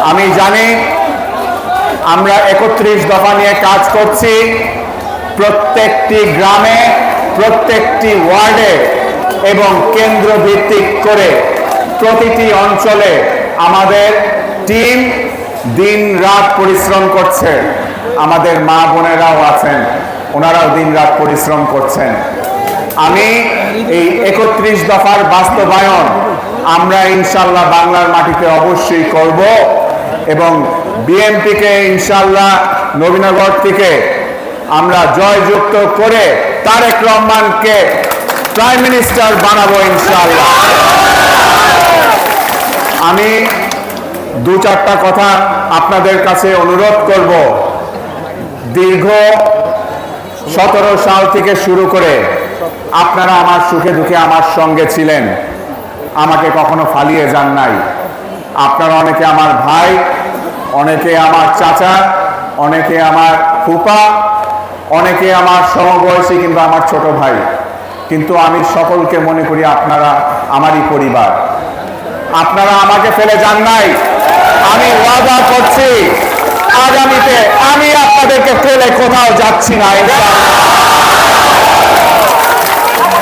আমি জানি আমরা 31 দফা নিয়ে কাজ করছি। প্রত্যেকটি গ্রামে, প্রত্যেকটি ওয়ার্ডে এবং কেন্দ্র ভিত্তিক করে প্রতিটি অঞ্চলে আমাদের টিম দিন রাত পরিশ্রম করছে। আমাদের মা বোনেরাও আছেন, ওনারাও দিন রাত পরিশ্রম করছেন। আমি এই 31 দফার বাস্তবায়ন আমরা ইনশাল্লাহ বাংলার মাটিতে অবশ্যই করব এবং বিএনপিকে ইনশাল্লাহ নবীনগর থেকে আমরা জয়যুক্ত করে তারেক রহমানকে প্রাইম মিনিস্টার বানাবো ইনশাল্লাহ। আমি দু চারটা কথা আপনাদের কাছে অনুরোধ করব। দীর্ঘ 17 সাল থেকে শুরু করে আপনারা আমার সুখে দুঃখে আমার সঙ্গে ছিলেন, আমাকে কখনো ফালিয়ে যান নাই। আপনারা অনেকে আমার ভাই, অনেকে আমার চাচা, অনেকে আমার ফুপা, অনেকে আমার সমবয়সী কিংবা আমার ছোট ভাই, কিন্তু আমি সকলকে মনে করি আপনারা আমারই পরিবার। আপনারা আমাকে ফেলে যান নাই। আমি ওয়াদা করছি আগামীতে আমি আপনাদেরকে ফেলে কোথাও যাচ্ছি না ইনশাআল্লাহ।